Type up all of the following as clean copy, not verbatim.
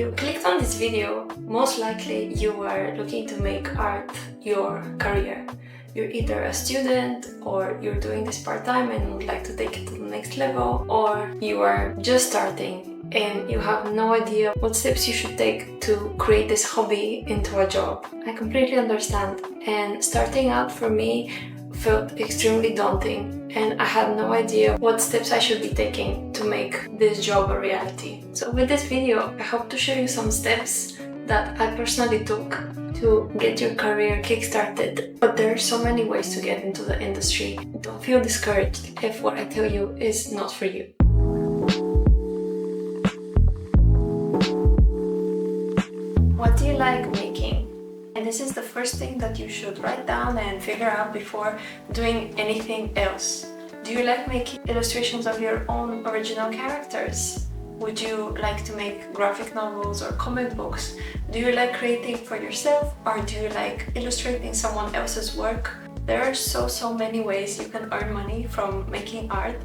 you clicked on this video, most likely you are looking to make art your career. You're either a student, or you're doing this part-time and would like to take it to the next level, or you are just starting and you have no idea what steps you should take to create this hobby into a job. I completely understand, and starting out for me felt extremely daunting, and I had no idea what steps I should be taking to make this job a reality. So with this video, I hope to show you some steps that I personally took to get your career kickstarted. But there are so many ways to get into the industry. Don't feel discouraged if what I tell you is not for you. What do you like making? And this is the first thing that you should write down and figure out before doing anything else. Do you like making illustrations of your own original characters? Would you like to make graphic novels or comic books? Do you like creating for yourself, or do you like illustrating someone else's work? There are so many ways you can earn money from making art,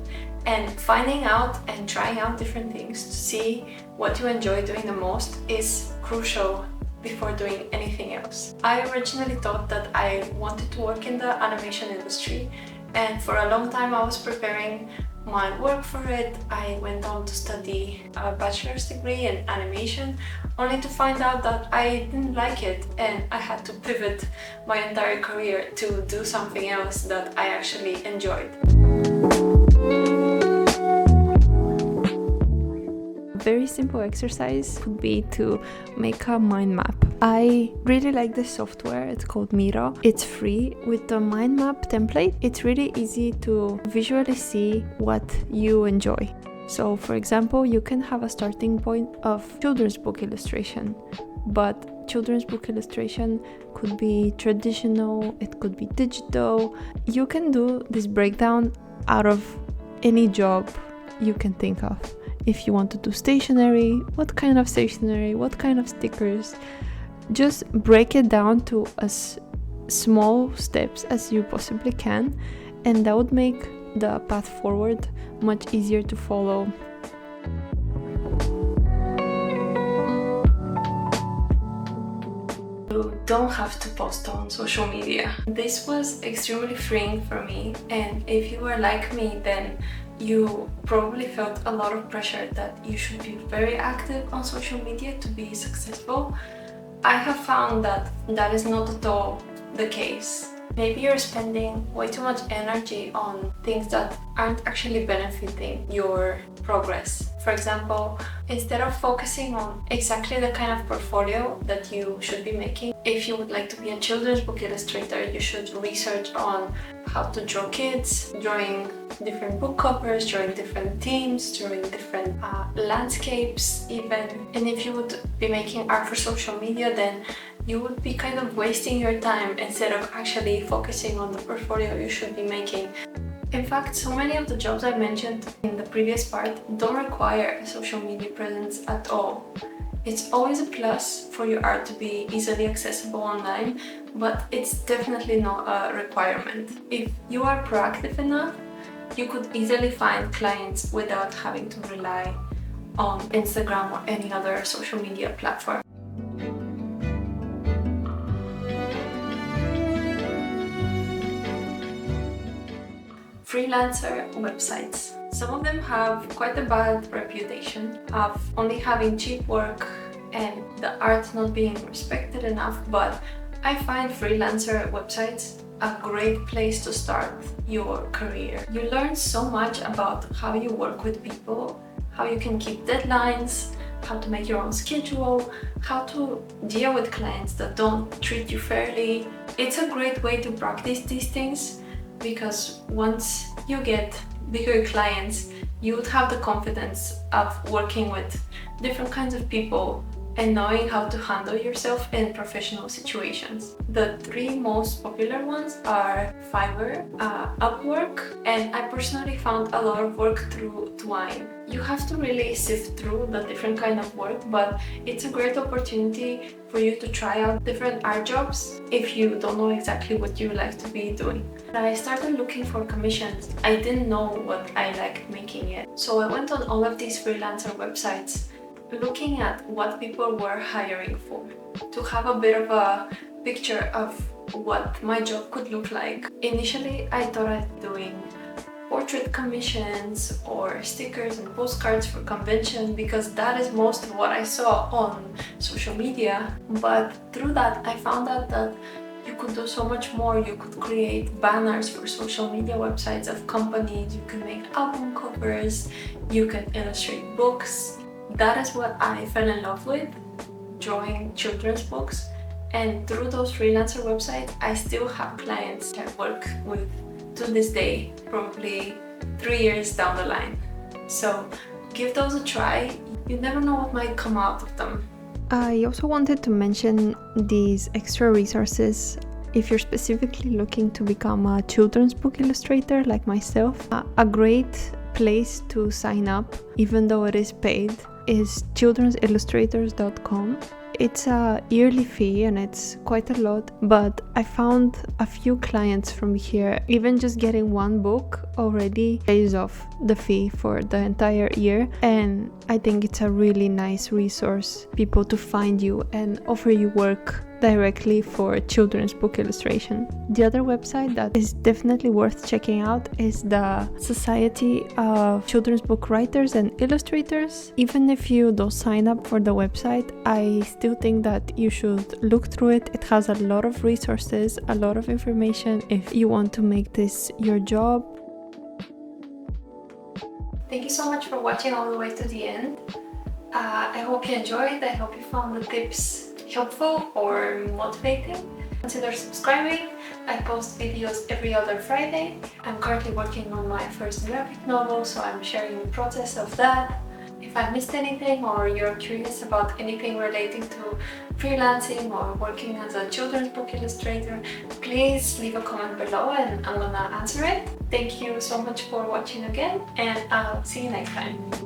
and finding out and trying out different things to see what you enjoy doing the most is crucial before doing anything else. I originally thought that I wanted to work in the animation industry, and for a long time I was preparing my work for it. I went on to study a bachelor's degree in animation, only to find out that I didn't like it, and I had to pivot my entire career to do something else that I actually enjoyed. Very simple exercise would be to make a mind map. I really like this software, it's called Miro. It's free. With the mind map template, it's really easy to visually see what you enjoy. So for example, you can have a starting point of children's book illustration, but children's book illustration could be traditional, it could be digital. You can do this breakdown out of any job you can think of. If you want to do stationery, what kind of stationery, what kind of stickers, just break it down to as small steps as you possibly can, and that would make the path forward much easier to follow. You don't have to post on social media. This was extremely freeing for me, and if you are like me, then you probably felt a lot of pressure that you should be very active on social media to be successful. I have found that that is not at all the case. Maybe you're spending way too much energy on things that aren't actually benefiting your progress. For example, instead of focusing on exactly the kind of portfolio that you should be making, if you would like to be a children's book illustrator, you should research on how to draw kids, drawing different book covers, drawing different themes, drawing different landscapes even. And if you would be making art for social media, then you would be kind of wasting your time instead of actually focusing on the portfolio you should be making. In fact, so many of the jobs I mentioned in the previous part don't require a social media presence at all. It's always a plus for your art to be easily accessible online, but it's definitely not a requirement. If you are proactive enough, you could easily find clients without having to rely on Instagram or any other social media platform. Freelancer websites. Some of them have quite a bad reputation of only having cheap work and the art not being respected enough, but I find freelancer websites a great place to start your career. You learn so much about how you work with people, how you can keep deadlines, how to make your own schedule, how to deal with clients that don't treat you fairly. It's a great way to practice these things, because once you get bigger clients, you would have the confidence of working with different kinds of people and knowing how to handle yourself in professional situations. The three most popular ones are Fiverr, Upwork, and I personally found a lot of work through Twine. You have to really sift through the different kind of work, but it's a great opportunity for you to try out different art jobs if you don't know exactly what you like to be doing. When I started looking for commissions, I didn't know what I liked making yet. So I went on all of these freelancer websites looking at what people were hiring for, to have a bit of a picture of what my job could look like. Initially, I thought I'd doing portrait commissions or stickers and postcards for convention because that is most of what I saw on social media. But through that, I found out that you could do so much more. You could create banners for social media websites of companies, you can make album covers, you can illustrate books. That is what I fell in love with, drawing children's books. And through those freelancer websites, I still have clients that I work with to this day, probably 3 years down the line. So give those a try. You never know what might come out of them. I also wanted to mention these extra resources if you're specifically looking to become a children's book illustrator like myself. A great place to sign up, even though it is paid, is childrensillustrators.com. It's a yearly fee and it's quite a lot, but I found a few clients from here. Even just getting one book already pays off the fee for the entire year, and I think it's a really nice resource, people to find you and offer you work directly for children's book illustration. The other website that is definitely worth checking out is the Society of Children's Book Writers and Illustrators. Even if you don't sign up for the website, I still think that you should look through it. It has a lot of resources, a lot of information if you want to make this your job. Thank you so much for watching all the way to the end. I hope you enjoyed. I hope you found the tips helpful or motivating. Consider subscribing. I post videos every other Friday. I'm currently working on my first graphic novel, so I'm sharing the process of that. If I missed anything or you're curious about anything relating to freelancing or working as a children's book illustrator, please leave a comment below and I'm gonna answer it. Thank you so much for watching again, and I'll see you next time.